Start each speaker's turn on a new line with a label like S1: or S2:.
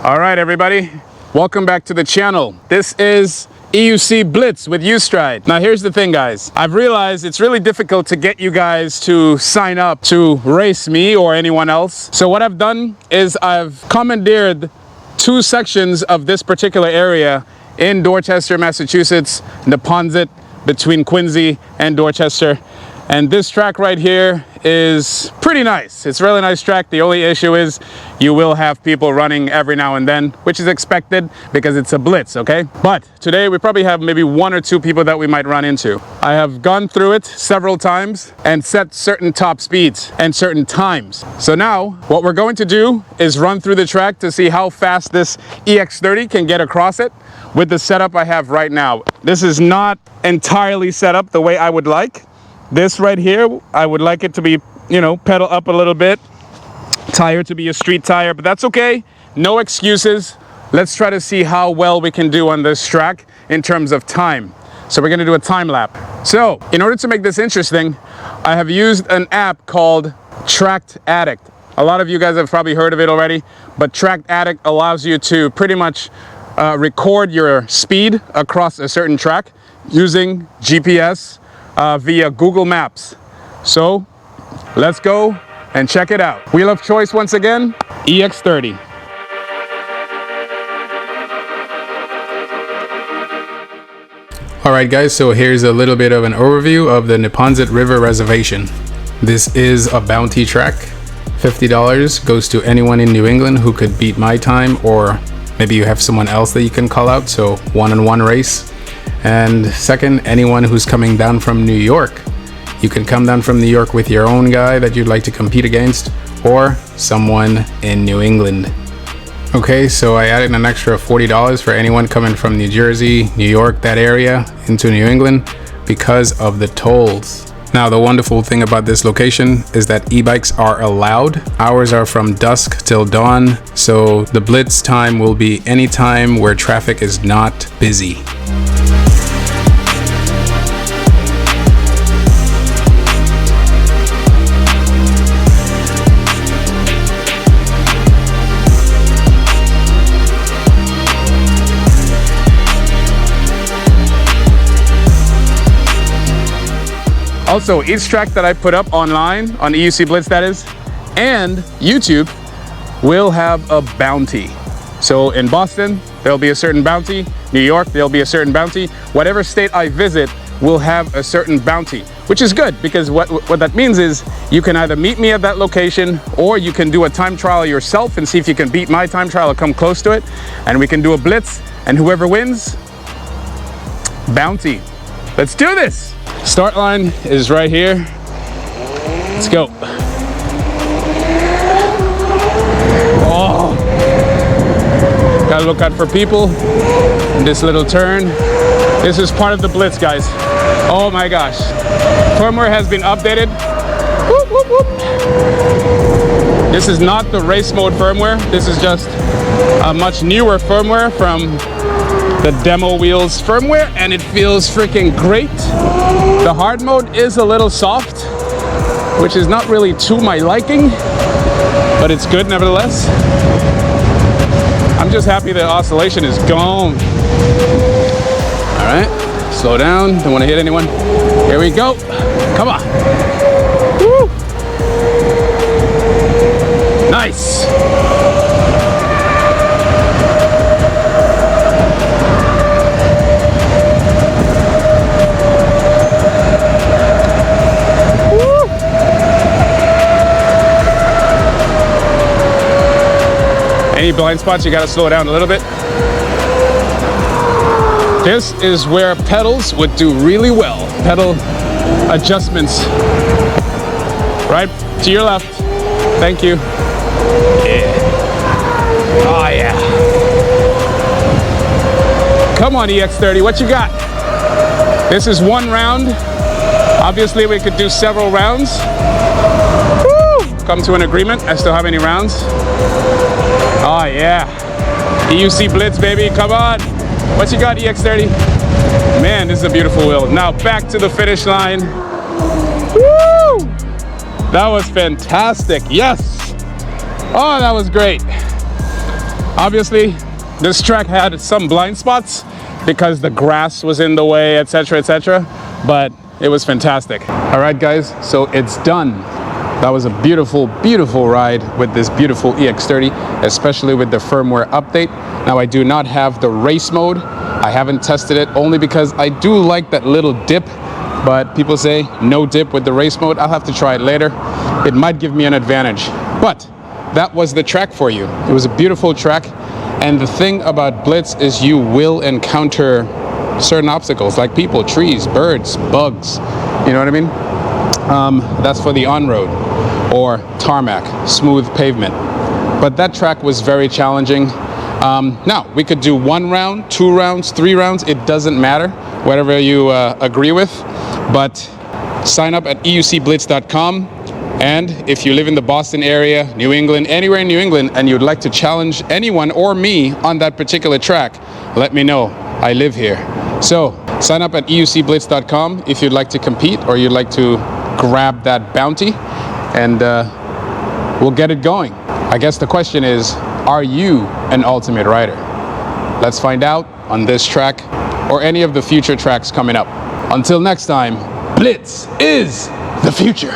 S1: All right, everybody, welcome back to the channel. This is EUC Blitz with Ustride. Now here's the thing, guys. I've realized it's really difficult to get you guys to sign up to race me or anyone else. So what I've done is I've commandeered 2 sections of this particular area in Dorchester, Massachusetts, Neponset, between Quincy and Dorchester. And this track right here is pretty nice. It's a really nice track. The only issue is you will have people running every now and then, which is expected because it's a blitz, okay? But today we probably have maybe 1 or 2 people that we might run into. I have gone through it several times and set certain top speeds and certain times. So now what we're going to do is run through the track to see how fast this EX30 can get across it with the setup I have right now. This is not entirely set up the way I would like. This right here, I would like it to be, you know, pedal up a little bit, tire to be a street tire, but that's okay. No excuses. Let's try to see how well we can do on this track in terms of time. So we're gonna do a time lap. So in order to make this interesting, I have used an app called Tracked Addict. A lot of you guys have probably heard of it already, but Tracked Addict allows you to pretty much record your speed across a certain track using GPS via Google Maps. So let's go and check it out. Wheel of choice once again, EX30. Alright guys, so here's a little bit of an overview of the Neponset River Reservation. This is a bounty track. $50 goes to anyone in New England who could beat my time, or maybe you have someone else that you can call out, so one-on-one race. And second, anyone who's coming down from New York. You can come down from New York with your own guy that you'd like to compete against, or someone in New England. Okay, so I added an extra $40 for anyone coming from New Jersey, New York, that area, into New England because of the tolls. Now, the wonderful thing about this location is that e-bikes are allowed. Hours are from dusk till dawn, so the blitz time will be any time where traffic is not busy. Also, each track that I put up online, on EUC Blitz that is, and YouTube, will have a bounty. So in Boston, there'll be a certain bounty. New York, there'll be a certain bounty. Whatever state I visit will have a certain bounty, which is good because what that means is you can either meet me at that location or you can do a time trial yourself and see if you can beat my time trial or come close to it. And we can do a blitz, and whoever wins, bounty. Let's do this. Start line is right here. Let's go. Oh, gotta look out for people in this little turn. This is part of the blitz, guys. Oh my gosh. Firmware has been updated. Whoop, whoop, whoop. This is not the race mode firmware. This is just a much newer firmware from the demo Wheels firmware, and it feels freaking great. The hard mode is a little soft, which is not really to my liking, but it's good nevertheless. I'm just happy the oscillation is gone. All right, slow down, don't want to hit anyone. Here we go, come on. Woo. Nice. Any blind spots, you gotta slow it down a little bit. This is where pedals would do really well. Pedal adjustments. Right to your left. Thank you. Yeah. Oh yeah. Come on, EX30, what you got? This is 1 round. Obviously, we could do several rounds. Woo! Come to an agreement as to how many rounds. Oh yeah, EUC Blitz, baby, come on. What you got, EX30? Man, this is a beautiful wheel. Now back to the finish line. Woo! That was fantastic, yes. Oh, that was great. Obviously, this track had some blind spots because the grass was in the way, etc., etc., but it was fantastic. All right, guys, so it's done. That was a beautiful, beautiful ride with this beautiful EX30, especially with the firmware update. Now, I do not have the race mode. I haven't tested it only because I do like that little dip, but people say no dip with the race mode. I'll have to try it later. It might give me an advantage, but that was the track for you. It was a beautiful track. And the thing about Blitz is you will encounter certain obstacles like people, trees, birds, bugs. You know what I mean? That's for the on-road or tarmac, smooth pavement. But that track was very challenging. Now, we could do 1 round, 2 rounds, 3 rounds. It doesn't matter, whatever you agree with. But sign up at eucblitz.com. And if you live in the Boston area, New England, anywhere in New England, and you'd like to challenge anyone or me on that particular track, let me know. I live here. So sign up at eucblitz.com if you'd like to compete or you'd like to grab that bounty, and we'll get it going. I guess the question is, are you an ultimate rider? Let's find out on this track or any of the future tracks coming up. Until next time, Blitz is the future.